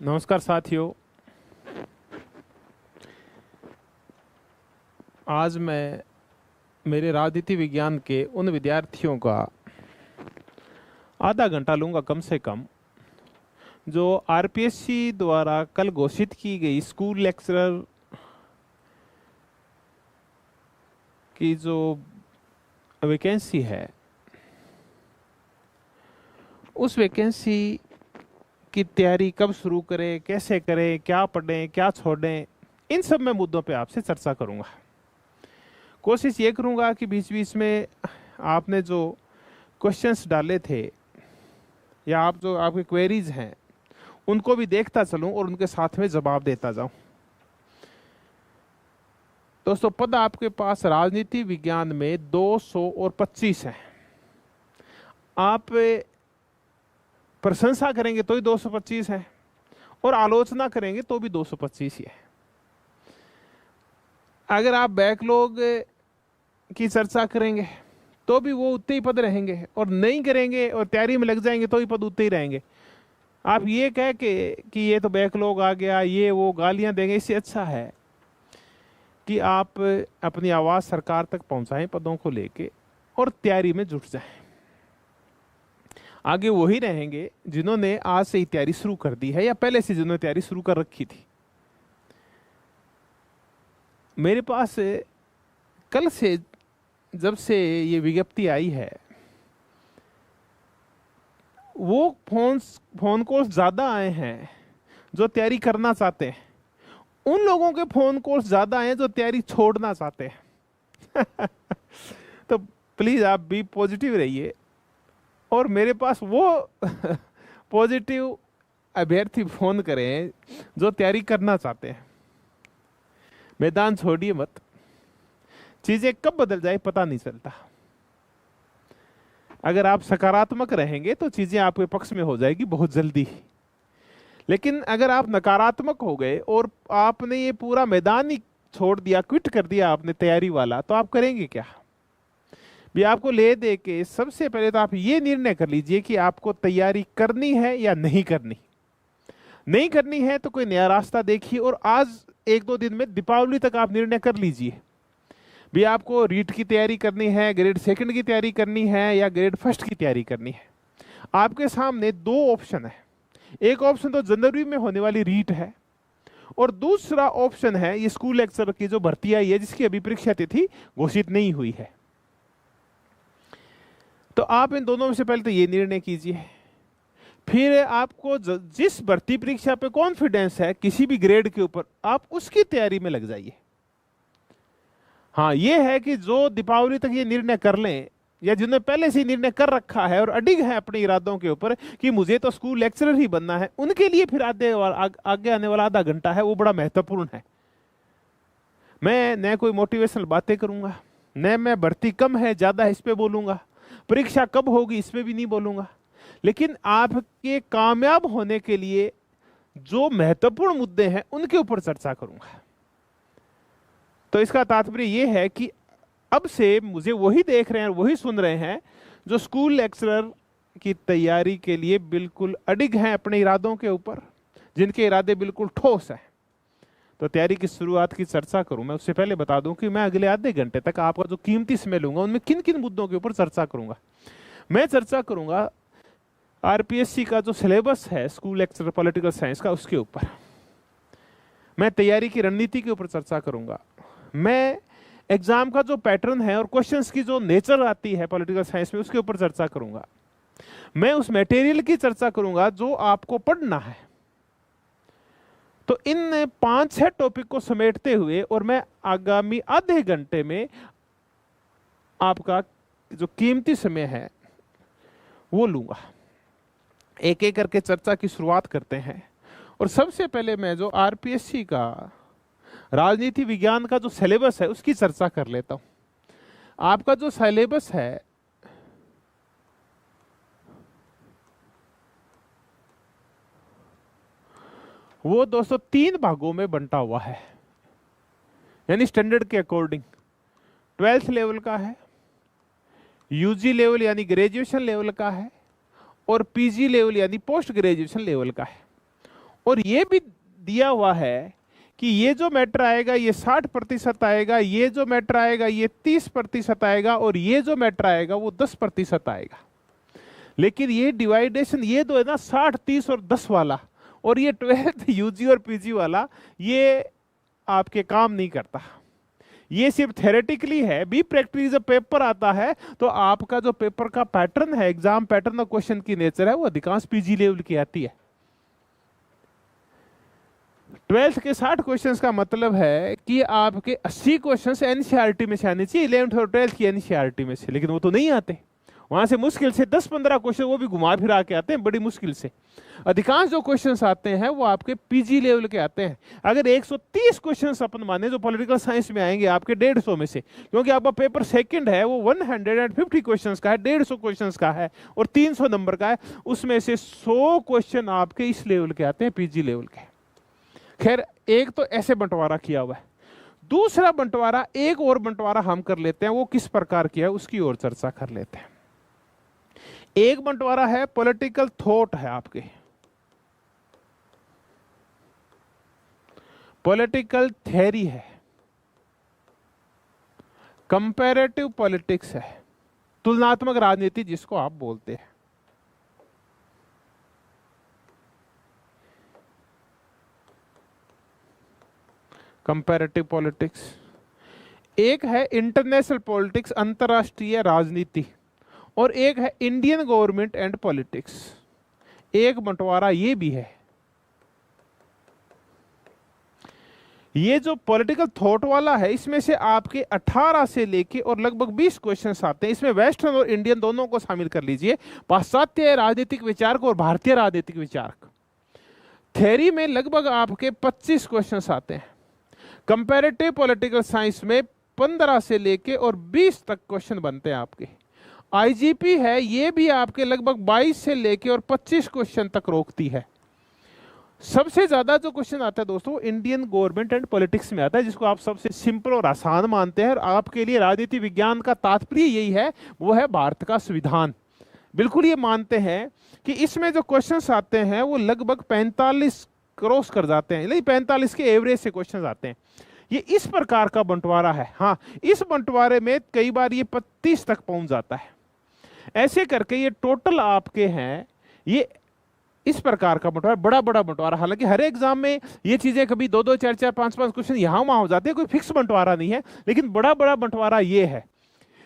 नमस्कार साथियों। आज मैं मेरे राजनीति विज्ञान के उन विद्यार्थियों का आधा घंटा लूंगा कम से कम, जो आरपीएससी द्वारा कल घोषित की गई स्कूल लेक्चरर की जो वैकेंसी है, उस वैकेंसी की तैयारी कब शुरू करें, कैसे करें, क्या पढ़ें, क्या छोड़ें, इन सब मैं मुद्दों पे आपसे चर्चा करूंगा। कोशिश ये करूंगा कि बीच बीच में आपने जो क्वेश्चंस डाले थे या आप जो आपके क्वेरीज हैं उनको भी देखता चलूं और उनके साथ में जवाब देता जाऊं। दोस्तों, पद आपके पास राजनीति विज्ञान में 225 है। आप प्रशंसा करेंगे तो ही 225 है और आलोचना करेंगे तो भी 225 ही है। अगर आप बैकलॉग की चर्चा करेंगे तो भी वो उतने ही पद रहेंगे, और नहीं करेंगे और तैयारी में लग जाएंगे तो ही पद उतने ही रहेंगे। आप ये कह के कि ये तो बैकलॉग आ गया, ये वो गालियां देंगे, इससे अच्छा है कि आप अपनी आवाज़ सरकार तक पहुंचाएं पदों को लेके और तैयारी में जुट जाएं। आगे वही रहेंगे जिन्होंने आज से ही तैयारी शुरू कर दी है या पहले से जिन्होंने तैयारी शुरू कर रखी थी। मेरे पास कल से, जब से ये विज्ञप्ति आई है, वो फोन कॉल्स ज्यादा आए हैं जो तैयारी करना चाहते हैं, उन लोगों के फोन कॉल्स ज्यादा आए हैं जो तैयारी छोड़ना चाहते हैं। तो प्लीज आप भी पॉजिटिव रहिए और मेरे पास वो पॉजिटिव अभ्यर्थी फोन करें जो तैयारी करना चाहते हैं। मैदान छोड़िए मत, चीजें कब बदल जाए पता नहीं चलता। अगर आप सकारात्मक रहेंगे तो चीजें आपके पक्ष में हो जाएगी बहुत जल्दी, लेकिन अगर आप नकारात्मक हो गए और आपने ये पूरा मैदान ही छोड़ दिया, क्विट कर दिया आपने तैयारी वाला, तो आप करेंगे क्या? भी आपको ले दे के सबसे पहले तो आप ये निर्णय कर लीजिए कि आपको तैयारी करनी है या नहीं करनी। नहीं करनी है तो कोई नया रास्ता देखिए, और आज एक दो दिन में दीपावली तक आप निर्णय कर लीजिए भी आपको रीट की तैयारी करनी है, ग्रेड सेकंड की तैयारी करनी है या ग्रेड फर्स्ट की तैयारी करनी है। आपके सामने दो ऑप्शन है। एक ऑप्शन तो जनवरी में होने वाली रीट है और दूसरा ऑप्शन है ये स्कूल लेक्चरर की जो भर्ती आई है, जिसकी अभी परीक्षा तिथि घोषित नहीं हुई है। तो आप इन दोनों में से पहले तो ये निर्णय कीजिए, फिर आपको जिस भर्ती परीक्षा पे कॉन्फिडेंस है किसी भी ग्रेड के ऊपर, आप उसकी तैयारी में लग जाइए। हाँ, ये है कि जो दीपावली तक ये निर्णय कर लें या जिन्होंने पहले से निर्णय कर रखा है और अडिग है अपने इरादों के ऊपर कि मुझे तो स्कूल लेक्चरर ही बनना है, उनके लिए फिर आगे आने वाला आधा घंटा है वो बड़ा महत्वपूर्ण है। मैं न कोई मोटिवेशनल बातें करूंगा, न मैं भर्ती कम है ज्यादा है इस पे बोलूंगा, परीक्षा कब होगी इस पे भी नहीं बोलूंगा, लेकिन आपके कामयाब होने के लिए जो महत्वपूर्ण मुद्दे हैं उनके ऊपर चर्चा करूंगा। तो इसका तात्पर्य यह है कि अब से मुझे वही देख रहे हैं, वही सुन रहे हैं जो स्कूल लेक्चरर की तैयारी के लिए बिल्कुल अडिग हैं अपने इरादों के ऊपर, जिनके इरादे बिल्कुल ठोस हैं। तो तैयारी की शुरुआत की चर्चा करूं, मैं उससे पहले बता दूं कि मैं अगले आधे घंटे तक आपका जो कीमती समय लूंगा उनमें किन किन मुद्दों के ऊपर चर्चा करूंगा। मैं चर्चा करूंगा आरपीएससी का जो सिलेबस है स्कूल लेक्चरर पॉलिटिकल साइंस का, उसके ऊपर। मैं तैयारी की रणनीति के ऊपर चर्चा करूंगा। मैं एग्जाम का जो पैटर्न है और क्वेश्चंस की जो नेचर आती है पॉलिटिकल साइंस में, उसके ऊपर चर्चा करूंगा। मैं उस मटेरियल की चर्चा करूंगा जो आपको पढ़ना है। तो इन 5-6 टॉपिक को समेटते हुए और मैं आगामी आधे घंटे में आपका जो कीमती समय है वो लूंगा। एक एक करके चर्चा की शुरुआत करते हैं। और सबसे पहले मैं जो आरपीएससी का राजनीति विज्ञान का जो सिलेबस है उसकी चर्चा कर लेता हूं। आपका जो सिलेबस है वो दोस्तों 3 भागों में बंटा हुआ है, यानी स्टैंडर्ड के अकॉर्डिंग। 12th लेवल का है, यूजी लेवल यानी ग्रेजुएशन लेवल का है, और पीजी लेवल यानी पोस्ट ग्रेजुएशन लेवल का है। और ये भी दिया हुआ है कि ये जो मैटर आएगा ये 60% आएगा, ये जो मैटर आएगा ये 30% आएगा, और ये जो मैटर आएगा वो 10% आएगा। लेकिन ये डिवाइडेशन ये दो है ना, 60, 30 और 10 वाला, और ये 12th यूजी और पीजी वाला, ये आपके काम नहीं करता। ये सिर्फ थेरेटिकली है। बी प्रैक्टिकली जब पेपर आता है तो आपका जो पेपर का पैटर्न है, एग्जाम पैटर्न और क्वेश्चन की नेचर है, वो अधिकांश पीजी लेवल की आती है। 12th के 60 क्वेश्चंस का मतलब है कि आपके 80 क्वेश्चंस एनसीईआरटी में से आने चाहिए, 11th और 12th की एनसीईआरटी में से, लेकिन वो तो नहीं आते। वहां से मुश्किल से 10-15 क्वेश्चन वो भी घुमा फिरा के आते हैं, बड़ी मुश्किल से। अधिकांश जो क्वेश्चंस आते हैं वो आपके पीजी लेवल के आते हैं। अगर 130 क्वेश्चंस अपन माने जो पॉलिटिकल साइंस में आएंगे आपके 150 में से, क्योंकि आपका पेपर सेकंड है वो 150 क्वेश्चंस का है, 150 क्वेश्चंस का है और 300 नंबर का है, उसमें से 100 क्वेश्चन आपके इस लेवल के आते हैं, पीजी लेवल के। खैर, एक तो ऐसे बंटवारा किया हुआ है। दूसरा बंटवारा, एक और बंटवारा हम कर लेते हैं, वो किस प्रकार किया है उसकी और चर्चा कर लेते हैं। एक बंटवारा है पॉलिटिकल थॉट है, आपके पॉलिटिकल थ्योरी है, कंपैरेटिव पॉलिटिक्स है, तुलनात्मक राजनीति जिसको आप बोलते हैं। Comparative politics. एक है इंटरनेशनल पॉलिटिक्स, अंतरराष्ट्रीय राजनीति, और एक है इंडियन गवर्नमेंट एंड पॉलिटिक्स। एक बंटवारा ये भी है। ये जो पॉलिटिकल थॉट वाला है, इसमें से आपके 18 से लेके और लगभग 20 क्वेश्चंस आते हैं। इसमें वेस्टर्न और इंडियन दोनों को शामिल कर लीजिए, पाश्चात्य राजनीतिक विचारक और भारतीय राजनीतिक विचारक। थ्योरी में लगभग आपके 25 क्वेश्चंस आते हैं। कंपैरेटिव पॉलिटिकल साइंस में 15 से लेके और 20 तक क्वेश्चन बनते हैं आपके। आईजीपी है, ये भी आपके लगभग 22 से लेके और 25 क्वेश्चन तक रोकती है। सबसे ज्यादा जो क्वेश्चन आता है दोस्तों इंडियन गवर्नमेंट एंड पॉलिटिक्स में आता है, जिसको आप सबसे सिंपल और आसान मानते हैं, और आपके लिए राजनीति विज्ञान का तात्पर्य यही है, वो है भारत का संविधान। बिल्कुल ये मानते हैं कि इसमें जो क्वेश्चंस आते हैं वो लगभग 45 क्रॉस कर जाते हैं, नहीं 45 के एवरेज से क्वेश्चंस आते हैं। ये इस प्रकार का बंटवारा है। हाँ, इस बंटवारे में कई बार ये 35 तक पहुंच जाता है। ऐसे करके ये टोटल आपके हैं, ये इस प्रकार का बंटवारा, बड़ा बड़ा बंटवारा। हालांकि हर एग्जाम में ये चीजें कभी 2-2, 4-4, 5-5 क्वेश्चन यहां वहां हो जाते हैं, कोई फिक्स बंटवारा नहीं है, लेकिन बड़ा बड़ा बंटवारा ये है।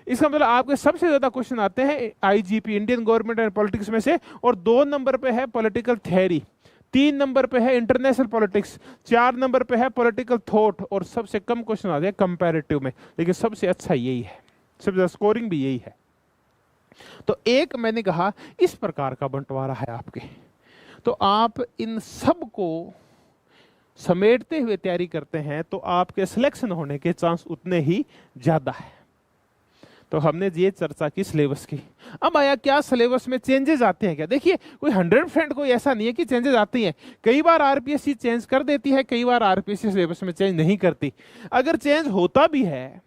इसका मतलब आपके सबसे ज्यादा क्वेश्चन आते हैं IGP, Indian government and politics में से, और 2 नंबर पे है पॉलिटिकल थ्योरी, 3 नंबर पे है इंटरनेशनल पॉलिटिक्स, 4 नंबर पे है पॉलिटिकल थॉट, और सबसे कम क्वेश्चन आते हैं कंपैरेटिव में, लेकिन सबसे अच्छा यही है, सबसे ज्यादा स्कोरिंग भी यही है। तो एक मैंने कहा इस प्रकार का बंटवारा है आपके। तो आप इन सब को समेटते हुए तैयारी करते हैं तो आपके सिलेक्शन होने के चांस उतने ही ज्यादा है। तो हमने ये चर्चा की सिलेबस की। अब आया क्या सिलेबस में चेंजेस आते हैं क्या? देखिए, कोई 100% कोई ऐसा नहीं है कि चेंजेस आती हैं। कई बार आरपीएससी चेंज कर देती है, कई बार आरपीएससी सिलेबस में चेंज नहीं करती। अगर चेंज होता भी है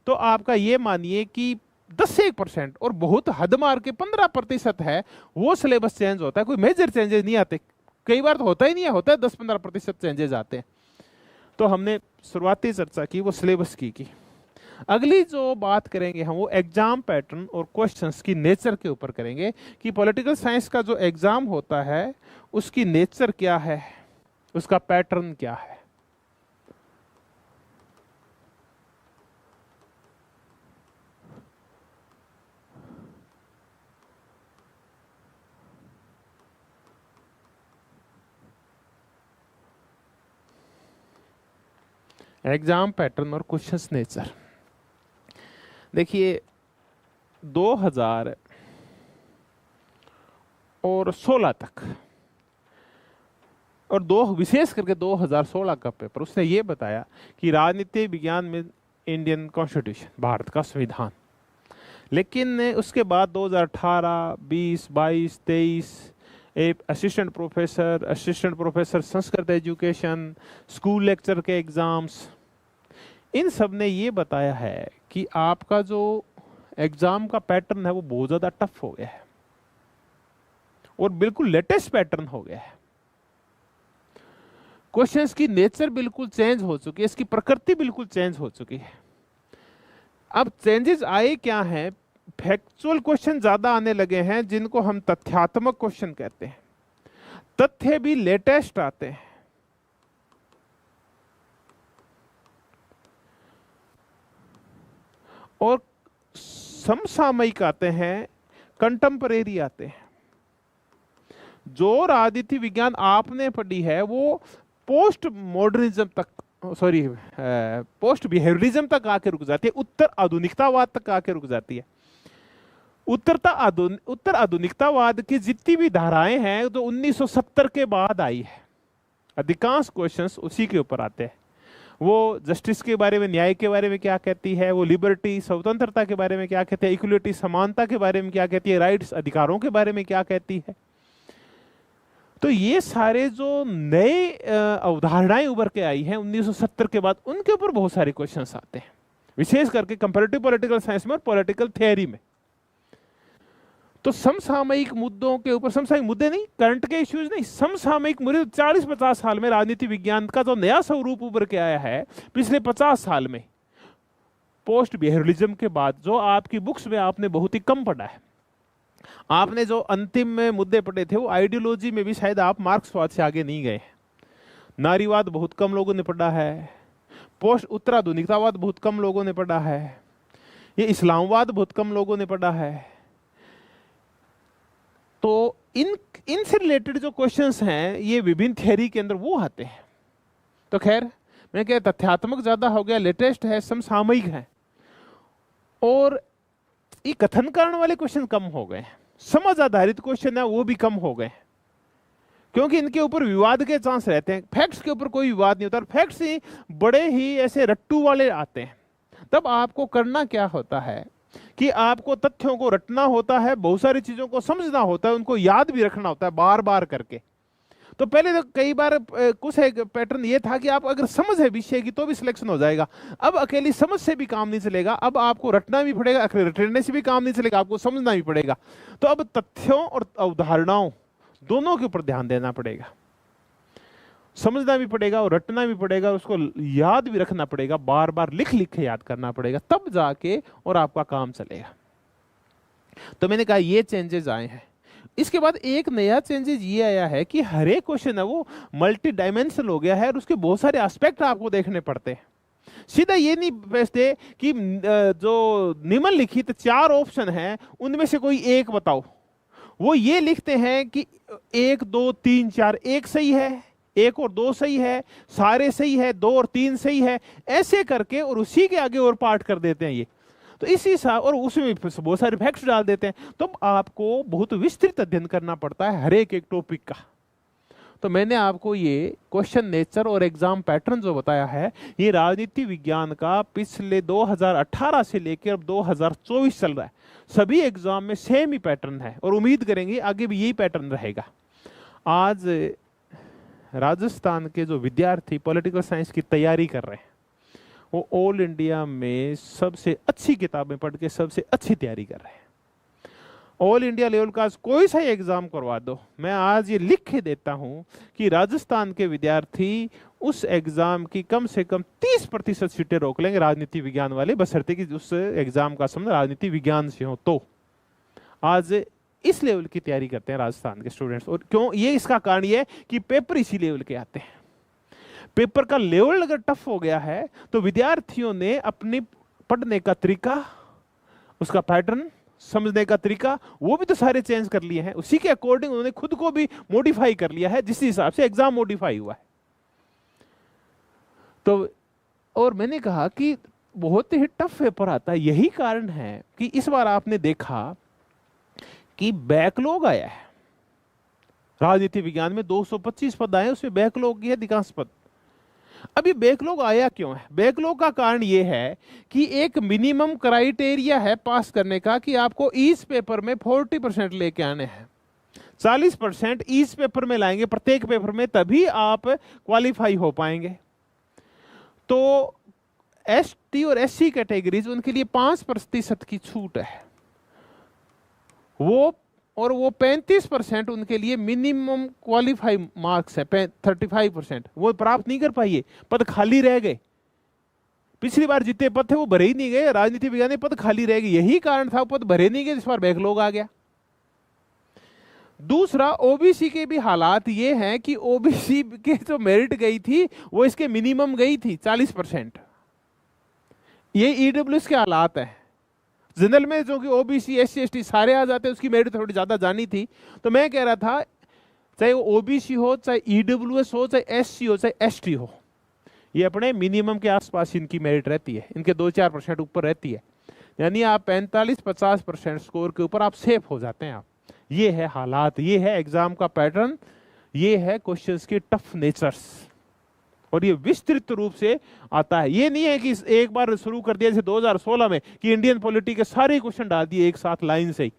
तो आपका ये मानिए कि 10 से 1% और बहुत हद मार के 15% है वो सिलेबस चेंज होता है, कोई मेजर चेंजेस नहीं आते। कई बार तो होता ही नहीं है, होता है 10-15% चेंजेस आते हैं। तो हमने शुरुआती चर्चा की वो सिलेबस की। अगली जो बात करेंगे हम वो एग्जाम पैटर्न और क्वेश्चंस की नेचर के ऊपर करेंगे कि पॉलिटिकल साइंस का जो एग्जाम होता है उसकी नेचर क्या है, उसका पैटर्न क्या है। एग्जाम पैटर्न और क्वेश्चंस नेचर। देखिए, 2016 तक और विशेष करके 2016 का पेपर, उसने ये बताया कि राजनीति विज्ञान में इंडियन कॉन्स्टिट्यूशन, भारत का संविधान। लेकिन उसके बाद 2018, 20, 22, 23 एक assistant professor Sanskrit education, school lecture के एग्जाम्स, इन सब ने ये बताया है कि आपका जो एग्जाम का पैटर्न है वो बहुत ज्यादा टफ हो गया है और बिल्कुल लेटेस्ट पैटर्न हो गया है। क्वेश्चंस की नेचर बिल्कुल चेंज हो चुकी है, इसकी प्रकृति बिल्कुल चेंज हो चुकी है। अब चेंजेस आए क्या हैं? फैक्चुअल क्वेश्चन ज्यादा आने लगे हैं, जिनको हम तथ्यात्मक क्वेश्चन कहते हैं। तथ्य भी लेटेस्ट आते हैं, और समसामयिक आते हैं, कंटेम्परेरी आते हैं। जो राजनीति विज्ञान आपने पढ़ी है वो पोस्ट मॉडर्निज्म तक, सॉरी पोस्ट बिहेवियरिज्म तक आके रुक जाती है, उत्तर आधुनिकतावाद तक आके रुक जाती है। उत्तर आधुनिकतावाद की जितनी भी धाराएं हैं तो 1970 के बाद आई है। अधिकांश क्वेश्चंस उसी के ऊपर आते हैं। वो जस्टिस के बारे में, न्याय के बारे में क्या कहती है, वो लिबर्टी स्वतंत्रता के बारे में क्या कहती है, इक्वलिटी समानता के बारे में क्या कहती है, राइट्स अधिकारों के बारे में क्या कहती है। तो ये सारे जो नए अवधारणाएं उभर के आई हैं 1970 के बाद, उनके ऊपर बहुत सारे क्वेश्चंस आते हैं, विशेष करके कंपैरेटिव पॉलिटिकल साइंस में और पॉलिटिकल थियरी में। तो समसामयिक मुद्दों के ऊपर, समसामयिक मुद्दे नहीं, करंट के इश्यूज नहीं, समसामयिक मुद्दे 40-50 साल में राजनीति विज्ञान का जो नया स्वरूप उभर के आया है पिछले 50 साल में, पोस्ट बिहेवियरिज्म के बाद, जो आपकी बुक्स में आपने बहुत ही कम पढ़ा है। आपने जो अंतिम में मुद्दे पढ़े थे वो आइडियोलॉजी में भी शायद आप मार्क्सवाद से आगे नहीं गए। नारीवाद बहुत कम लोगों ने पढ़ा है, पोस्ट उत्तराधुनिकतावाद बहुत कम लोगों ने पढ़ा है, ये इस्लामवाद बहुत कम लोगों ने पढ़ा है। तो इनसे रिलेटेड जो क्वेश्चंस हैं ये विभिन्न थियरी के अंदर वो आते हैं। तो खैर मैं कह, तथ्यात्मक ज्यादा हो गया, लेटेस्ट है, समसामयिक है, और ये कथन कारण वाले क्वेश्चन कम हो गए। समझ आधारित क्वेश्चन है वो भी कम हो गए, क्योंकि इनके ऊपर विवाद के चांस रहते हैं। फैक्ट्स के ऊपर कोई विवाद नहीं होता, फैक्ट्स ही बड़े ही ऐसे रट्टू वाले आते हैं। तब आपको करना क्या होता है कि आपको तथ्यों को रटना होता है, बहुत सारी चीजों को समझना होता है, उनको याद भी रखना होता है बार बार करके। तो पहले तो कई बार कुछ एक पैटर्न ये था कि आप अगर समझ है विषय की तो भी सिलेक्शन हो जाएगा। अब अकेली समझ से भी काम नहीं चलेगा, अब आपको रटना भी पड़ेगा, रटने से भी काम नहीं चलेगा, आपको समझना भी पड़ेगा। तो अब तथ्यों और अवधारणाओं दोनों के ऊपर ध्यान देना पड़ेगा, समझना भी पड़ेगा और रटना भी पड़ेगा, उसको याद भी रखना पड़ेगा, बार बार लिख लिख के याद करना पड़ेगा, तब जाके और आपका काम चलेगा। तो मैंने कहा ये चेंजेस आए हैं। इसके बाद एक नया चेंजेस ये आया है कि हर एक क्वेश्चन है वो मल्टी डायमेंशनल हो गया है, और उसके बहुत सारे एस्पेक्ट आपको देखने पड़ते हैं। सीधा ये नहीं बेचते कि जो निम्नलिखित 4 ऑप्शन हैं उनमें से कोई एक बताओ। वो ये लिखते हैं कि 1 2 3 4, एक सही है, 1 और 2 सही है, सारे सही है, 2 और 3 सही है, ऐसे करके, और उसी के आगे और पार्ट कर देते हैं ये। तो इसी हिसाब, और उसमें बहुत सारे फैक्ट्स डाल देते हैं। तो आपको बहुत विस्तृत अध्ययन करना पड़ता है हर एक टॉपिक का। तो मैंने आपको ये क्वेश्चन नेचर और एग्जाम पैटर्न जो बताया है, ये राजनीति विज्ञान का पिछले 2018 से लेकर अब 2024 चल रहा है। सभी एग्जाम में सेम ही पैटर्न है, और उम्मीद करेंगे आगे भी यही पैटर्न रहेगा। आज राजस्थान के जो विद्यार्थी पॉलिटिकल साइंस की तैयारी कर रहे हैं, वो ऑल इंडिया में सबसे अच्छी किताबें पढ़ के सबसे अच्छी तैयारी कर रहे हैं। ऑल इंडिया लेवल का कोई सा एग्जाम करवा दो, मैं आज ये लिख के देता हूं कि राजस्थान के विद्यार्थी उस एग्जाम की कम से कम 30% सीटें रोक लेंगे, राजनीति विज्ञान वाले, बशर्ते कि उस एग्जाम का संबंध राजनीति विज्ञान से हो। तो आज इस लेवल की तैयारी करते हैं राजस्थान के स्टूडेंट्स। और क्यों? ये इसका कारण ये है कि पेपर इसी लेवल के आते हैं। पेपर का लेवल अगर टफ हो गया है तो विद्यार्थियों ने अपनी पढ़ने का तरीका, उसका पैटर्न, समझने का तरीका, वो भी तो सारे चेंज कर लिए हैं। उसी के अकॉर्डिंग उन्होंने खुद को भी मॉडिफाई कर लिया है, जिस हिसाब से एग्जाम मॉडिफाई हुआ है। तो और मैंने कहा कि बहुत ही टफ पेपर आता है। यही कारण है कि इस बार आपने देखा कि बैकलॉग आया है। राजनीति विज्ञान में 225 पद आए, उसमें बैकलॉग की है अधिकांश पद। अब ये बैकलॉग आया क्यों है? बैकलॉग का कारण ये है कि एक मिनिमम क्राइटेरिया है पास करने का कि आपको ईच पेपर में 40% लेके आने हैं। 40% ईच पेपर में लाएंगे, प्रत्येक पेपर में, तभी आप क्वालिफाई हो पाएंगे। तो एसटी और एससी कैटेगरीज, उनके लिए 5% की छूट है। वो और वो 35% उनके लिए मिनिमम क्वालिफाई मार्क्स है, 35% वो प्राप्त नहीं कर पाइए, पद खाली रह गए। पिछली बार जितने पद थे वो भरे ही नहीं गए, राजनीति विज्ञान में पद खाली रह गए, यही कारण था पद भरे नहीं गए, इस बार बैकलॉग आ गया। दूसरा, ओबीसी के भी हालात ये हैं कि ओबीसी के जो मेरिट गई थी वो इसके मिनिमम गई थी 40%। ये ईडब्ल्यूएस के हालात हैं। जनरल में जो कि ओबीसी एससी एसटी सारे आ जाते हैं, उसकी मेरिट थोड़ी ज्यादा जानी थी। तो मैं कह रहा था चाहे वो ओबीसी हो, चाहे ईडब्ल्यूएस हो, चाहे एससी हो, चाहे एसटी हो, ये अपने मिनिमम के आसपास इनकी मेरिट रहती है, इनके 2-4% ऊपर रहती है। यानी आप 45-50% स्कोर के ऊपर आप सेफ हो जाते हैं आप। ये है हालात, ये है एग्जाम का पैटर्न, ये है क्वेश्चंस के टफ नेचर्स, और ये विस्तृत रूप से आता है। ये नहीं है कि एक बार शुरू कर दिया जैसे 2016 में कि इंडियन पॉलिटी के सारे क्वेश्चन डाल दिए एक साथ लाइन से ही,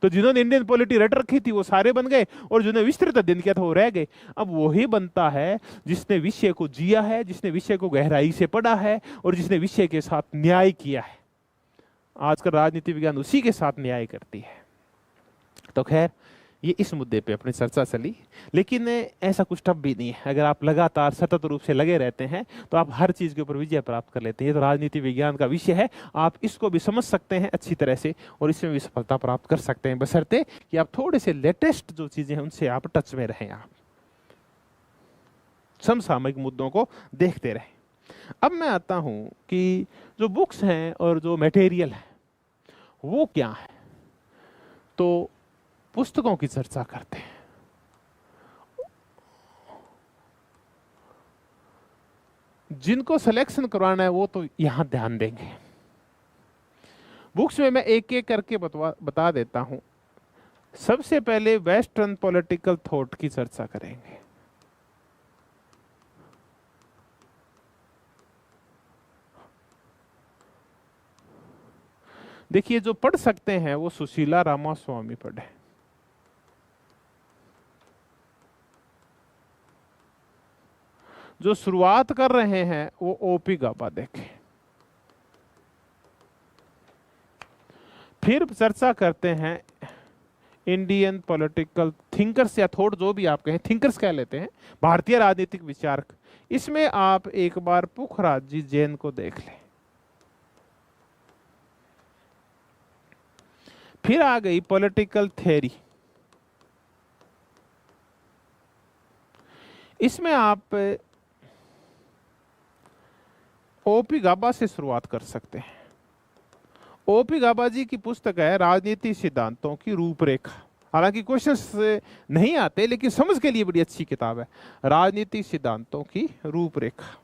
तो जिन्होंने इंडियन पॉलिटी रट रखी थी वो सारे बन गए, और जिन्होंने विस्तृत अध्ययन किया था वो रह गए। अब वही बनता है जिसने विषय को जिया है, जिसने विषय को गहराई से पढ़ा है, और जिसने विषय के साथ न्याय किया है। आजकल राजनीति विज्ञान उसी के साथ न्याय करती है। तो खैर, ये इस मुद्दे पे अपनी चर्चा चली, लेकिन ऐसा कुछ टफ भी नहीं है। अगर आप लगातार सतत रूप से लगे रहते हैं तो आप हर चीज के ऊपर विजय प्राप्त कर लेते हैं। ये तो राजनीति विज्ञान का विषय है, आप इसको भी समझ सकते हैं अच्छी तरह से, और इसमें भी सफलता प्राप्त कर सकते हैं, बशर्ते कि आप थोड़े से लेटेस्ट जो चीजें हैं उनसे आप टच में रहें, आप समसामयिक मुद्दों को देखते रहें। अब मैं आता हूं कि जो बुक्स हैं और जो मटेरियल है वो क्या है। तो पुस्तकों की चर्चा करते हैं। जिनको सिलेक्शन करवाना है वो तो यहां ध्यान देंगे। बुक्स में मैं एक एक करके बता देता हूं। सबसे पहले वेस्टर्न पॉलिटिकल थॉट की चर्चा करेंगे। देखिए, जो पढ़ सकते हैं वो सुशीला रामास्वामी पढ़े, जो शुरुआत कर रहे हैं वो ओपी गाबा देखें। फिर चर्चा करते हैं इंडियन पॉलिटिकल थिंकर्स या थॉट, जो भी आप कहें, थिंकर्स कह लेते हैं, भारतीय राजनीतिक विचारक। इसमें आप एक बार पुखराज जी जैन को देख लें। फिर आ गई पॉलिटिकल थ्योरी। इसमें आप ओपी गाबा से शुरुआत कर सकते हैं। ओपी गाबा जी की पुस्तक है राजनीति सिद्धांतों की रूपरेखा। हालांकि क्वेश्चंस नहीं आते, लेकिन समझ के लिए बड़ी अच्छी किताब है, राजनीति सिद्धांतों की रूपरेखा।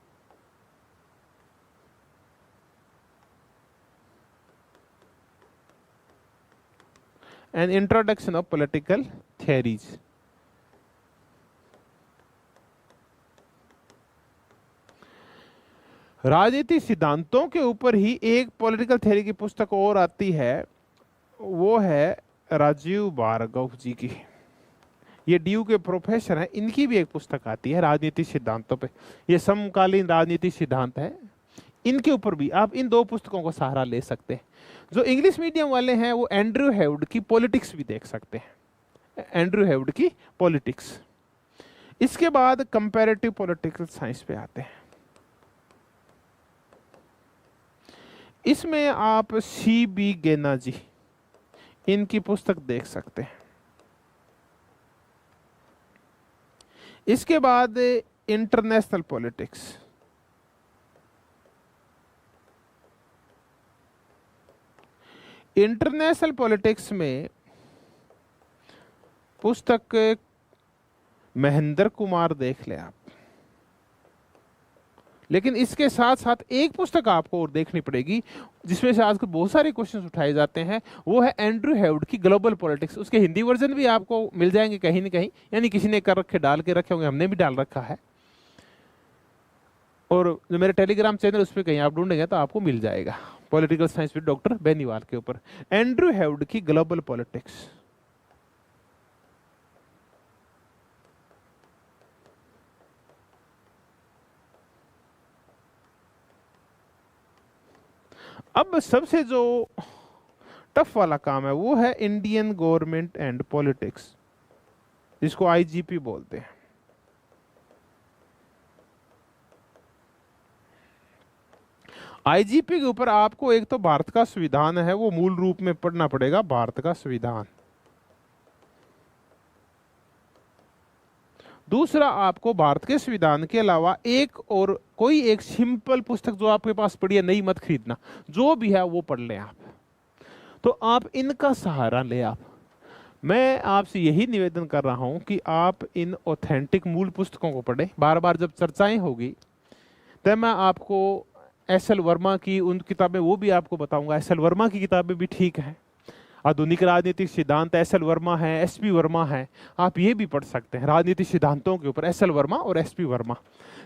An introduction of political theories. राजनीति सिद्धांतों के ऊपर ही एक पॉलिटिकल थ्योरी की पुस्तक और आती है, वो है राजीव भार्गव जी की। ये डीयू के प्रोफेसर हैं, इनकी भी एक पुस्तक आती है राजनीति सिद्धांतों पे। ये समकालीन राजनीति सिद्धांत है, इनके ऊपर भी आप इन दो पुस्तकों का सहारा ले सकते हैं। जो इंग्लिश मीडियम वाले हैं वो एंड्रयू हेवुड की पॉलिटिक्स भी देख सकते हैं, एंड्रयू हेवुड की पॉलिटिक्स। इसके बाद कंपैरेटिव पॉलिटिकल साइंस पे आते हैं। इसमें आप C.B. गेना जी, इनकी पुस्तक देख सकते हैं। इसके बाद इंटरनेशनल पॉलिटिक्स। इंटरनेशनल पॉलिटिक्स में पुस्तक महेंद्र कुमार देख ले आप। लेकिन इसके साथ साथ एक पुस्तक आपको और देखनी पड़ेगी, जिसमें से आजकल बहुत सारे क्वेश्चंस उठाए जाते हैं, वो है एंड्रयू हेवुड की ग्लोबल पॉलिटिक्स। उसके हिंदी वर्जन भी आपको मिल जाएंगे कहीं ना कहीं, यानी किसी ने कर रखे, डाल के रखे होंगे, हमने भी डाल रखा है। और जो मेरे टेलीग्राम चैनल उस पर कहीं आप ढूंढेंगे तो आपको मिल जाएगा, political science with doctor Beniwal के ऊपर, एंड्रयू हेवुड की ग्लोबल पॉलिटिक्स। अब सबसे जो टफ वाला काम है वो है इंडियन गवर्नमेंट एंड पॉलिटिक्स, जिसको आईजीपी बोलते हैं। आईजीपी के ऊपर आपको एक तो भारत का संविधान है वो मूल रूप में पढ़ना पड़ेगा, भारत का संविधान। दूसरा, आपको भारत के संविधान के अलावा एक और कोई एक सिंपल पुस्तक जो आपके पास पड़ी है, नई मत खरीदना, जो भी है वो पढ़ लें आप। तो आप इनका सहारा ले। आप, मैं आपसे यही निवेदन कर रहा हूं कि आप इन ऑथेंटिक मूल पुस्तकों को पढ़ें। बार बार जब चर्चाएं होगी तब मैं आपको एस.एल. वर्मा की उन किताबें वो भी आपको बताऊंगा। एस.एल. वर्मा की किताबें भी ठीक हैं, आधुनिक राजनीतिक सिद्धांत एस.एल. वर्मा है, एस.पी. वर्मा है, आप ये भी पढ़ सकते हैं राजनीतिक सिद्धांतों के ऊपर, एस.एल. वर्मा और एस.पी. वर्मा।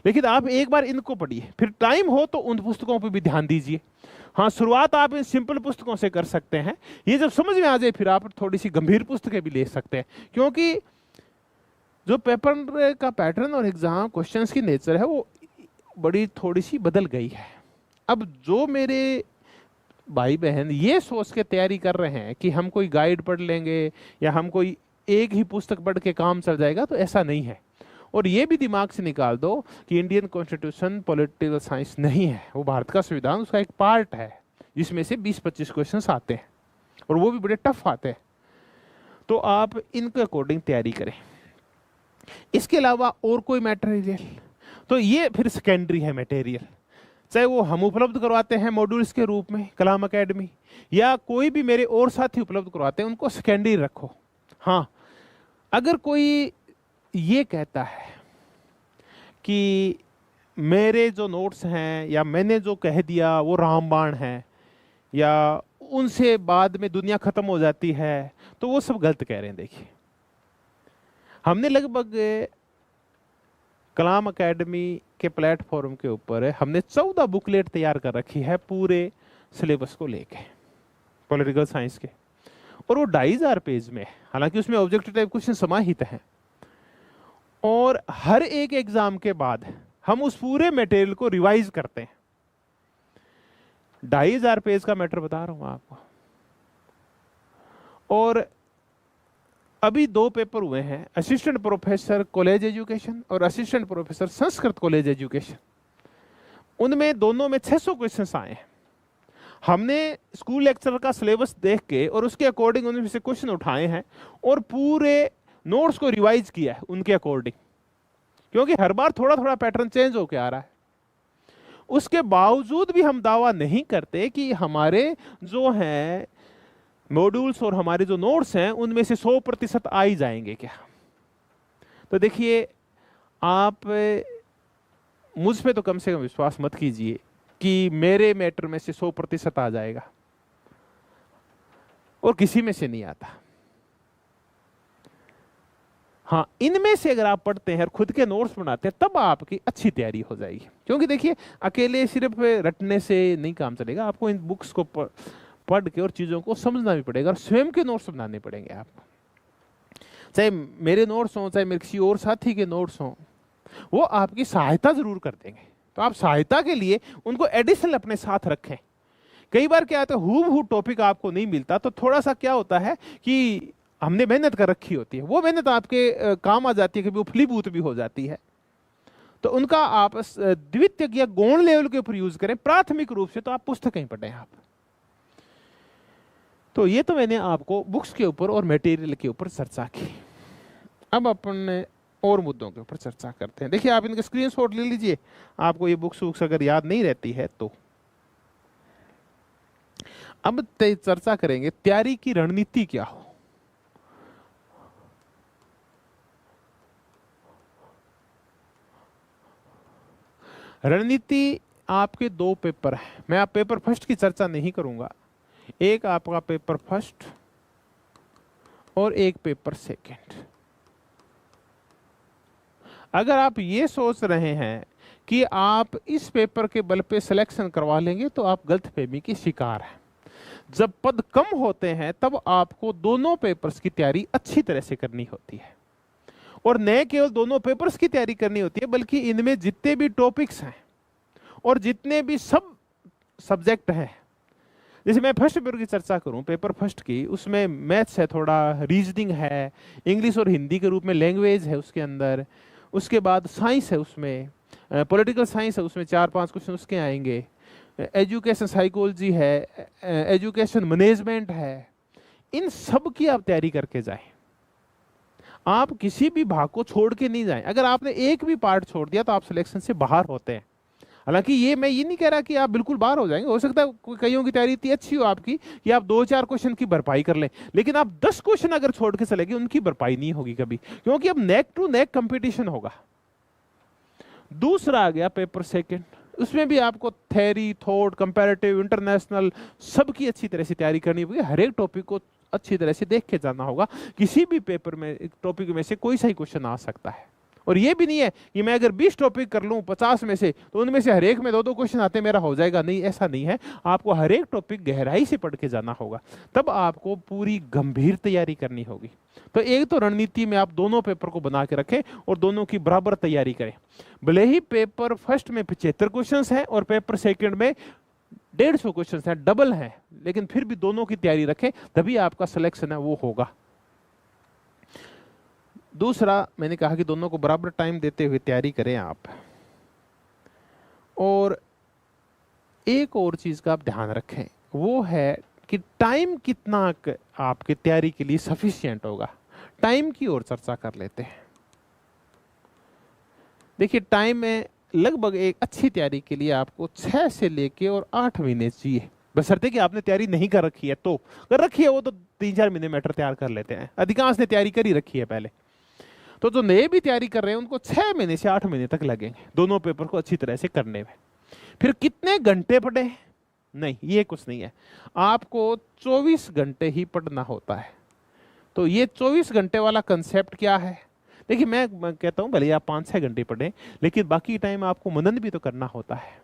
लेकिन आप एक बार इनको पढ़िए, फिर टाइम हो तो उन पुस्तकों पर भी ध्यान दीजिए। हाँ, शुरुआत आप इन सिंपल पुस्तकों से कर सकते हैं। ये जब समझ में आ जाए फिर आप थोड़ी सी गंभीर पुस्तकें भी ले सकते हैं, क्योंकि जो पेपर का पैटर्न और एग्जाम क्वेश्चंस की नेचर है वो बड़ी थोड़ी सी बदल गई है। अब जो मेरे भाई बहन ये सोच के तैयारी कर रहे हैं कि हम कोई गाइड पढ़ लेंगे या हम कोई एक ही पुस्तक पढ़ के काम चल जाएगा, तो ऐसा नहीं है। और ये भी दिमाग से निकाल दो कि इंडियन कॉन्स्टिट्यूशन पॉलिटिकल साइंस नहीं है, वो भारत का संविधान उसका एक पार्ट है, जिसमें से 20-25 क्वेश्चंस आते हैं और वो भी बड़े टफ आते हैं। तो आप इनके अकॉर्डिंग तैयारी करें। इसके अलावा और कोई मटेरियल, तो ये फिर सेकेंडरी है मटेरियल, चाहे वो हम उपलब्ध करवाते हैं मॉड्यूल्स के रूप में कलाम एकेडमी, या कोई भी मेरे और साथी उपलब्ध करवाते हैं, उनको सेकेंडरी रखो। हाँ, अगर कोई ये कहता है कि मेरे जो नोट्स हैं या मैंने जो कह दिया वो रामबाण है या उनसे बाद में दुनिया खत्म हो जाती है, तो वो सब गलत कह रहे हैं। देखिए, हमने लगभग कलाम एकेडमी के प्लेटफॉर्म के ऊपर हमने 14 बुकलेट तैयार कर रखी है पूरे सिलेबस को लेके पॉलिटिकल साइंस के, और वो 2500 पेज में, हालांकि उसमें ऑब्जेक्टिव टाइप क्वेश्चन समाहित हैं। और हर एक एग्जाम के बाद हम उस पूरे मटेरियल को रिवाइज करते हैं। 2500 पेज का मैटर बता रहा हूं आपको। और अभी 2 पेपर हुए हैं, असिस्टेंट प्रोफेसर कॉलेज एजुकेशन और assistant professor Sanskrit college education. उनमें दोनों में 600 क्वेश्चंस आए हैं। हमने स्कूल लेक्चर का सिलेबस देख के और उसके अकॉर्डिंग उनमें से क्वेश्चन उठाए हैं और पूरे नोट्स को रिवाइज किया है उनके अकॉर्डिंग, क्योंकि हर बार थोड़ा थोड़ा पैटर्न चेंज होके आ रहा है। उसके बावजूद भी हम दावा नहीं करते कि हमारे जो हैं मॉड्यूल्स और हमारे जो नोट्स हैं उनमें से 100% आ ही जाएंगे क्या। तो देखिए, आप मुझ पे तो कम से कम विश्वास मत कीजिए कि मेरे मैटर में से 100% आ जाएगा, और किसी में से नहीं आता। हाँ, इनमें से अगर आप पढ़ते हैं और खुद के नोट्स बनाते हैं तब आपकी अच्छी तैयारी हो जाएगी। क्योंकि देखिए, अकेले सिर्फ रटने से नहीं काम चलेगा, आपको इन बुक्स को पढ़ के और चीज़ों को समझना भी पड़ेगा और स्वयं के नोट्स बनाने पड़ेंगे आपको। चाहे मेरे नोट्स हों, चाहे मेरे किसी और साथी के नोट्स हों, वो आपकी सहायता जरूर कर देंगे। तो आप सहायता के लिए उनको एडिशनल अपने साथ रखें। कई बार क्या होता है, हूबहू टॉपिक आपको नहीं मिलता, तो थोड़ा सा क्या होता है कि हमने मेहनत कर रखी होती है, वो मेहनत आपके काम आ जाती है, कभी वो फलीभूत भी हो जाती है। तो उनका आप द्वितीयक या गौण लेवल के ऊपर यूज करें। प्राथमिक रूप से तो आप पुस्तकें ही पढ़ें आप। तो ये तो मैंने आपको बुक्स के ऊपर और मटेरियल के ऊपर चर्चा की। अब अपन और मुद्दों के ऊपर चर्चा करते हैं। देखिए, आप इनके स्क्रीनशॉट ले लीजिए, आपको ये बुक्स अगर याद नहीं रहती है तो। अब चर्चा करेंगे तैयारी की रणनीति क्या हो। रणनीति आपके 2 पेपर हैं। मैं आप पेपर फर्स्ट की चर्चा नहीं करूंगा, एक आपका पेपर फर्स्ट और एक पेपर सेकंड। अगर आप ये सोच रहे हैं कि आप इस पेपर के बल पे सिलेक्शन करवा लेंगे तो आप गलतफहमी की शिकार हैं। जब पद कम होते हैं तब आपको दोनों पेपर्स की तैयारी अच्छी तरह से करनी होती है, और न केवल दोनों पेपर्स की तैयारी करनी होती है बल्कि इनमें जितने भी टॉपिक्स हैं और जितने भी सब सब्जेक्ट हैं जैसे मैं फर्स्ट पेपर की चर्चा करूं, पेपर फर्स्ट की, उसमें मैथ्स है, थोड़ा रीजनिंग है, इंग्लिश और हिंदी के रूप में लैंग्वेज है उसके अंदर, उसके बाद साइंस है, उसमें पॉलिटिकल साइंस है, उसमें 4-5 क्वेश्चन उसके आएंगे, एजुकेशन साइकोलॉजी है, एजुकेशन मैनेजमेंट है। इन सब की आप तैयारी करके जाएं, आप किसी भी भाग को छोड़ के नहीं जाएं। अगर आपने एक भी पार्ट छोड़ दिया तो आप सिलेक्शन से बाहर होते हैं। हालांकि ये मैं ये नहीं कह रहा कि आप बिल्कुल बाहर हो जाएंगे, हो सकता है कईयों की तैयारी इतनी अच्छी हो आपकी कि आप 2-4 क्वेश्चन की भरपाई कर लें, लेकिन आप 10 क्वेश्चन अगर छोड़ के चले गए, उनकी भरपाई नहीं होगी कभी, क्योंकि अब नेक टू नेक कंपटीशन होगा। दूसरा आ गया पेपर सेकंड, उसमें भी आपको थ्योरी, थॉट, कंपैरेटिव, इंटरनेशनल, सबकी अच्छी तरह से तैयारी करनी होगी। हर एक टॉपिक को अच्छी तरह से देख के जाना होगा। किसी भी पेपर में एक टॉपिक में से कोई सा ही क्वेश्चन आ सकता है, और ये भी नहीं है कि मैं अगर 20 टॉपिक कर लूं 50 में से, तो उनमें से हर एक में 2-2 क्वेश्चन आते मेरा हो जाएगा, नहीं, ऐसा नहीं है। आपको हर एक टॉपिक गहराई से पढ़ के जाना होगा, तब आपको पूरी गंभीर तैयारी करनी होगी। तो एक तो रणनीति में आप दोनों पेपर को बना के रखें और दोनों की बराबर तैयारी करें। भले ही पेपर फर्स्ट में 75 क्वेश्चन हैं और पेपर सेकंड में 150 क्वेश्चन हैं, डबल हैं, लेकिन फिर भी दोनों की तैयारी रखें, तभी आपका सिलेक्शन है वो होगा। दूसरा, मैंने कहा कि दोनों को बराबर टाइम देते हुए तैयारी करें आप। और एक और चीज का आप ध्यान रखें, वो है कि टाइम कितना आपकी तैयारी के लिए सफिशिएंट होगा। टाइम की ओर चर्चा कर लेते हैं। देखिए, टाइम में लगभग एक अच्छी तैयारी के लिए आपको 6 से लेके और 8 महीने चाहिए, बशर्ते कि आपने तैयारी नहीं कर रखी है। तो कर रखी है वो तो 3-4 महीने मैटर तैयार कर लेते हैं, अधिकांश ने तैयारी कर ही रखी है पहले। तो जो नए भी तैयारी कर रहे हैं उनको 6 महीने से 8 महीने तक लगेंगे दोनों पेपर को अच्छी तरह से करने में। फिर कितने घंटे पढ़े, नहीं, ये कुछ नहीं है, आपको 24 घंटे ही पढ़ना होता है। तो ये 24 घंटे वाला कंसेप्ट क्या है? देखिए, मैं कहता हूं भले आप 5-6 घंटे पढ़ें, लेकिन बाकी टाइम आपको मनन भी तो करना होता है।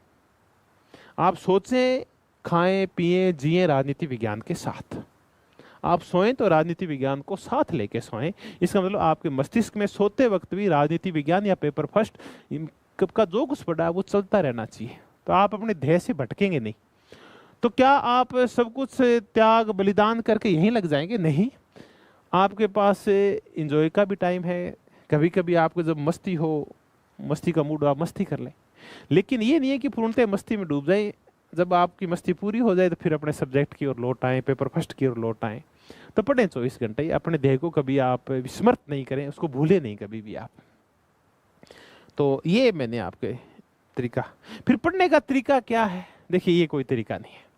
आप सोचें, खाएं, पिएं, जिएं राजनीति विज्ञान के साथ। आप सोएं तो राजनीति विज्ञान को साथ लेके सोएं। इसका मतलब आपके मस्तिष्क में सोते वक्त भी राजनीति विज्ञान या पेपर फर्स्ट का जो कुछ पढ़ा है वो चलता रहना चाहिए, तो आप अपने ध्येय से भटकेंगे नहीं। तो क्या आप सब कुछ त्याग बलिदान करके यहीं लग जाएंगे? नहीं, आपके पास एंजॉय का भी टाइम है। कभी कभी आपको जब मस्ती हो, मस्ती का मूड हो, आप मस्ती कर लें, लेकिन ये नहीं है कि पूर्णतः मस्ती में डूब जाए। जब आपकी मस्ती पूरी हो जाए तो फिर अपने सब्जेक्ट की ओर लौट आए, पेपर फर्स्ट की ओर लौट आए। तो पढ़ें 24 घंटे, अपने ध्येय को कभी आप विस्मृत नहीं करें, उसको भूले नहीं कभी भी आप। तो ये मैंने आपके तरीका। फिर पढ़ने का तरीका क्या है? देखिए, ये कोई तरीका नहीं है।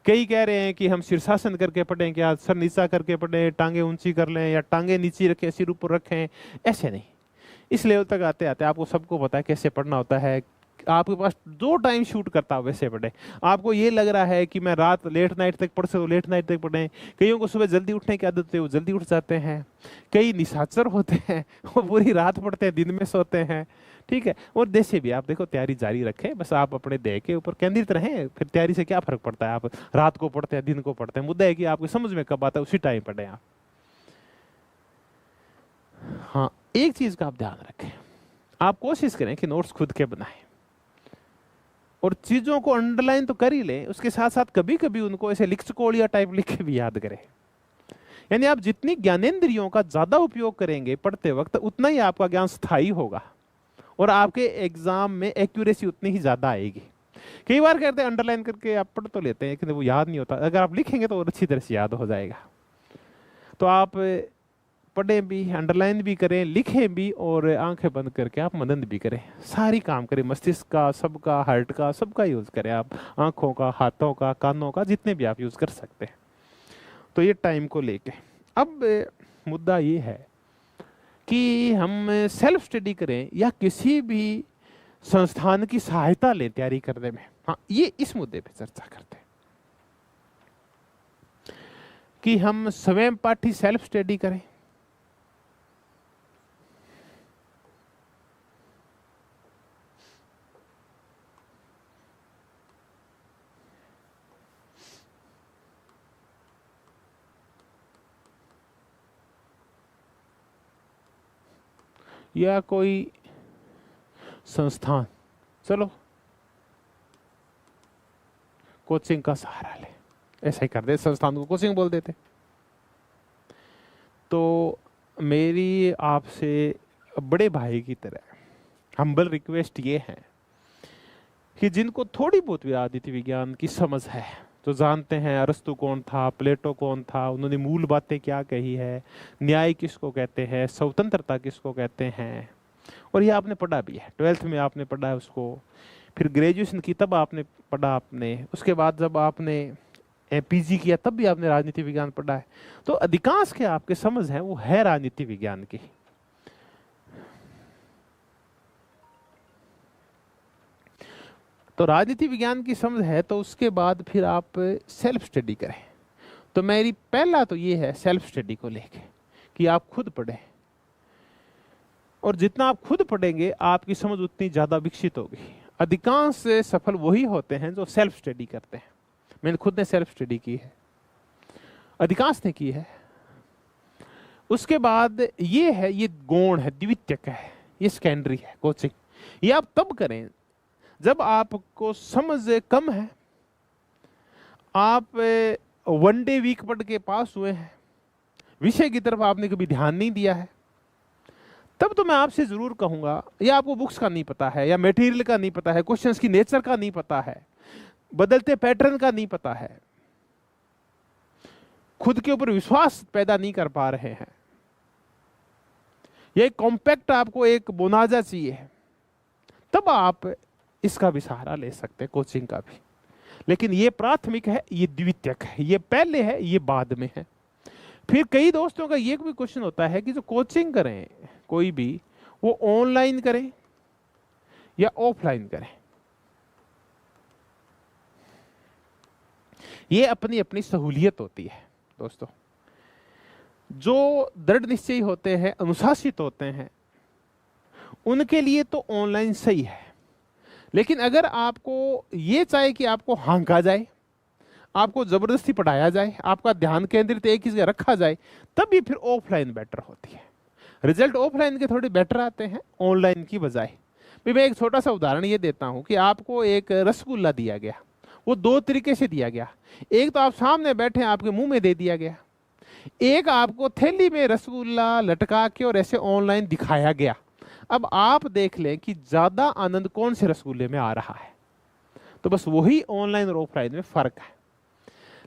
कई कह रहे हैं कि हम शीर्षासन करके पढ़ें, क्या सर नीचा करके पढ़ें, टांगे ऊंची कर लें, या टांगे नीची रखें, सिर ऊपर रखें। ऐसे नहीं। इस लेवल तक आते आते आपको सबको पता है कैसे पढ़ना होता है। आपके पास जो टाइम शूट करता है वैसे पढ़े। आपको ये लग रहा है कि मैं रात लेट नाइट तक पढ़ सकूं, लेट नाइट तक पढ़ें। कईयों को सुबह जल्दी उठने की आदत है, वो जल्दी उठ जाते हैं। कई निशाचर होते हैं, वो पूरी रात पढ़ते हैं, दिन में सोते हैं। ठीक है, और जैसे भी आप देखो, तैयारी जारी रखें, बस आप अपने ध्येय के ऊपर केंद्रित रहें। फिर तैयारी से क्या फर्क पड़ता है, आप रात को पढ़ते हैं, दिन को पढ़ते हैं, मुद्दा है कि आपको समझ में कब आता है, उसी टाइम पढ़ें आप। हाँ, एक चीज का आप ध्यान रखें, आप कोशिश करें कि नोट्स खुद के बनाएं, और चीजों को अंडरलाइन तो कर ही लें, उसके साथ साथ कभी कभी उनको ऐसे लिखचकोड़िया टाइप लिख के भी याद करें। यानी आप जितनी ज्ञानेंद्रियों का ज्यादा उपयोग करेंगे पढ़ते वक्त, उतना ही आपका ज्ञान स्थायी होगा और आपके एग्जाम में एक्यूरेसी उतनी ही ज्यादा आएगी। कई बार कहते हैं अंडरलाइन करके आप पढ़ तो लेते हैं, लेकिन वो याद नहीं होता। अगर आप लिखेंगे तो और अच्छी तरह से याद हो जाएगा। तो आप पढ़ें भी, अंडरलाइन भी करें, लिखें भी, और आंखें बंद करके आप मनन भी करें। सारी काम करें, मस्तिष्क का, सबका, हार्ट का, सबका यूज करें आप, आंखों का, हाथों का, कानों का, जितने भी आप यूज कर सकते हैं। तो ये टाइम को लेके। अब मुद्दा ये है कि हम सेल्फ स्टडी करें या किसी भी संस्थान की सहायता लें तैयारी करने में। हाँ, ये इस मुद्दे पे चर्चा करते हैं कि हम स्वयं पाठी सेल्फ स्टडी करें या कोई संस्थान, चलो कोचिंग का सहारा लें। ऐसा ही कर देते, संस्थान को कोचिंग बोल देते। तो मेरी आपसे बड़े भाई की तरह हम्बल रिक्वेस्ट ये है कि जिनको थोड़ी बहुत भी राजनीति विज्ञान की समझ है, जो जानते हैं अरस्तु कौन था, प्लेटो कौन था, उन्होंने मूल बातें क्या कही है, न्याय किसको कहते हैं, स्वतंत्रता किसको कहते हैं, और ये आपने पढ़ा भी है, 12th में आपने पढ़ा है उसको, फिर ग्रेजुएशन की तब आपने पढ़ा, आपने उसके बाद जब आपने पीजी किया तब भी आपने राजनीति विज्ञान पढ़ा है। तो अधिकांश के आपके समझ है वो है राजनीति विज्ञान की। तो राजनीति विज्ञान की समझ है तो उसके बाद फिर आप सेल्फ स्टडी करें। तो मेरी पहला तो ये है सेल्फ स्टडी को लेके कि आप खुद पढ़ें, और जितना आप खुद पढ़ेंगे आपकी समझ उतनी ज़्यादा विकसित होगी। अधिकांश सफल वही होते हैं जो सेल्फ स्टडी करते हैं। मैंने खुद ने सेल्फ स्टडी की है, अधिकांश ने की है। उसके बाद ये है, ये गौण है, द्वितीयक है, ये सेकेंडरी है कोचिंग। ये आप तब करें जब आपको समझ कम है, आप 1 डे वीक पढ़ के पास हुए हैं, विषय की तरफ आपने कभी ध्यान नहीं दिया है, तब तो मैं आपसे जरूर कहूंगा, या आपको बुक्स का नहीं पता है, या मटेरियल का नहीं पता है, क्वेश्चंस की नेचर का नहीं पता है, बदलते पैटर्न का नहीं पता है, खुद के ऊपर विश्वास पैदा नहीं कर पा रहे हैं, ये कॉम्पैक्ट आपको एक बोनाजा चाहिए, तब आप इसका भी सहारा ले सकते हैं, कोचिंग का भी। लेकिन ये प्राथमिक है, ये द्वितीयक है, ये पहले है, ये बाद में है। फिर कई दोस्तों का ये भी क्वेश्चन होता है कि जो कोचिंग करें कोई भी, वो ऑनलाइन करें या ऑफलाइन करें। ये अपनी अपनी सहूलियत होती है दोस्तों। जो दृढ़ निश्चयी होते हैं, अनुशासित होते हैं, उनके लिए तो ऑनलाइन सही है। लेकिन अगर आपको ये चाहे कि आपको हाँका जाए, आपको जबरदस्ती पढ़ाया जाए, आपका ध्यान केंद्रित एक ही जगह रखा जाए, तब भी फिर ऑफलाइन बेटर होती है। रिजल्ट ऑफलाइन के थोड़े बेटर आते हैं ऑनलाइन की बजाय। भी मैं एक छोटा सा उदाहरण ये देता हूँ कि आपको एक रसगुल्ला दिया गया, वो 2 तरीके से दिया गया। एक तो आप सामने बैठे आपके मुंह में दे दिया गया, एक आपको थैली में रसगुल्ला लटका के और ऐसे ऑनलाइन दिखाया गया। अब आप देख लें कि ज्यादा आनंद कौन से रसगुल्ले में आ रहा है। तो बस वही ऑनलाइन और ऑफलाइन में फर्क है।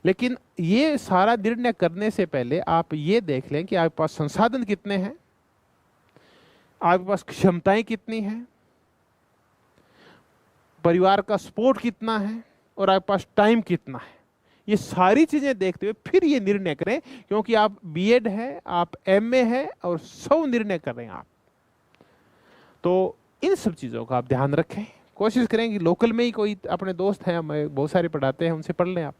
लेकिन ये सारा निर्णय करने से पहले आप ये देख लें कि आपके पास संसाधन कितने हैं, आपके पास क्षमताएं कितनी हैं, परिवार का सपोर्ट कितना है, और आपके पास टाइम कितना है। ये सारी चीजें देखते हुए फिर ये निर्णय करें, क्योंकि आप बीएड है, आप एमए है, और 100 निर्णय कर रहे हैं आप। तो इन सब चीज़ों का आप ध्यान रखें। कोशिश करें कि लोकल में ही कोई अपने दोस्त हैं, हमें बहुत सारे पढ़ाते हैं, उनसे पढ़ लें आप।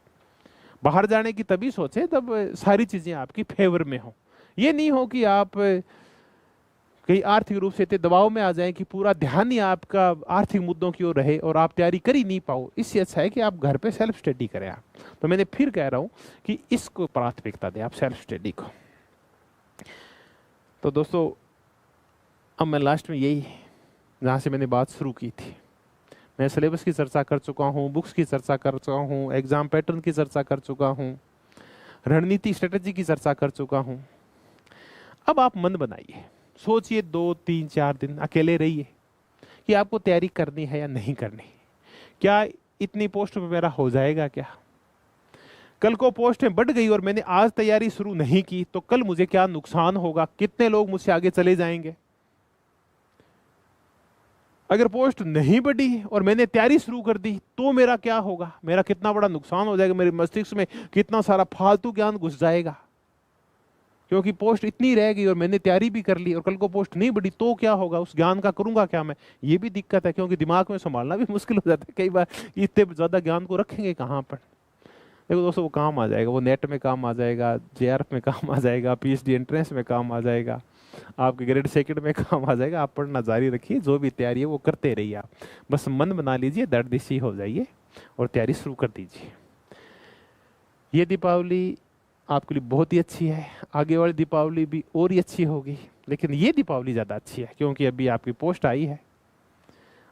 बाहर जाने की तभी सोचें जब सारी चीज़ें आपकी फेवर में हो। ये नहीं हो कि आप कहीं आर्थिक रूप से इतने दबाव में आ जाएं कि पूरा ध्यान ही आपका आर्थिक मुद्दों की ओर रहे और आप तैयारी कर ही नहीं पाओ। इससे अच्छा है कि आप घर पे सेल्फ स्टडी करें आप। तो मैंने फिर कह रहा हूँ कि इसको प्राथमिकता दें आप, सेल्फ स्टडी को। तो दोस्तों, अब मैं लास्ट में यही जहाँ से मैंने बात शुरू की थी, मैं सिलेबस की चर्चा कर चुका हूँ, बुक्स की चर्चा कर चुका हूँ, एग्जाम पैटर्न की चर्चा कर चुका हूँ, रणनीति स्ट्रेटजी की चर्चा कर चुका हूँ। अब आप मन बनाइए, सोचिए 2, 3, 4 दिन अकेले रहिए कि आपको तैयारी करनी है या नहीं करनी। क्या इतनी पोस्ट पे मेरा हो जाएगा क्या? कल को पोस्टें बढ़ गई और मैंने आज तैयारी शुरू नहीं की तो कल मुझे क्या नुकसान होगा? कितने लोग मुझसे आगे चले जाएंगे? अगर पोस्ट नहीं बढ़ी और मैंने तैयारी शुरू कर दी तो मेरा क्या होगा? मेरा कितना बड़ा नुकसान हो जाएगा, मेरे मस्तिष्क में कितना सारा फालतू ज्ञान घुस जाएगा, क्योंकि पोस्ट इतनी रह गई और मैंने तैयारी भी कर ली और कल को पोस्ट नहीं बढ़ी तो क्या होगा? उस ज्ञान का करूंगा क्या मैं? ये भी दिक्कत है, क्योंकि दिमाग में संभालना भी मुश्किल हो जाता है कई बार। इतने ज्यादा ज्ञान को रखेंगे कहाँ पर? देखो दोस्तों, वो काम आ जाएगा, वो नेट में काम आ जाएगा, जेआरएफ में काम आ जाएगा, पीएचडी एंट्रेंस में काम आ जाएगा, आपके ग्रेड 2 में काम आ जाएगा। आप पढ़ना जारी रखिए, जो भी तैयारी है वो करते रहिए आप। बस मन बना लीजिए, दर्दिशी हो जाइए और तैयारी शुरू कर दीजिए। ये दीपावली आपके लिए बहुत ही अच्छी है, आगे वाली दीपावली भी और ही अच्छी होगी, लेकिन ये दीपावली ज़्यादा अच्छी है क्योंकि अभी आपकी पोस्ट आई है।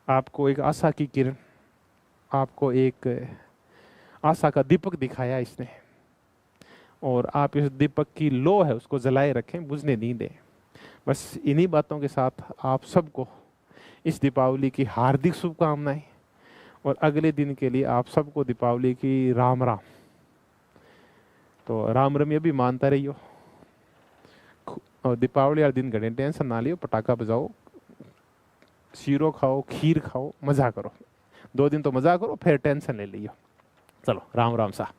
आपको एक आशा की किरण, आपको एक आशा का दीपक दिखाया इसने, और आप इस दीपक की लो है उसको जलाए रखें, बुझने नहीं दें। बस इन्हीं बातों के साथ आप सबको इस दीपावली की हार्दिक शुभकामनाएं, और अगले दिन के लिए आप सबको दीपावली की राम राम। तो राम रमिया भी मानता रहियो, और दीपावली वाले दिन घड़े टेंशन ना लियो, पटाखा बजाओ, शीरो खाओ, खीर खाओ, मजा करो। 2 दिन तो मजा करो, फिर टेंशन ले लियो। चलो राम राम सा।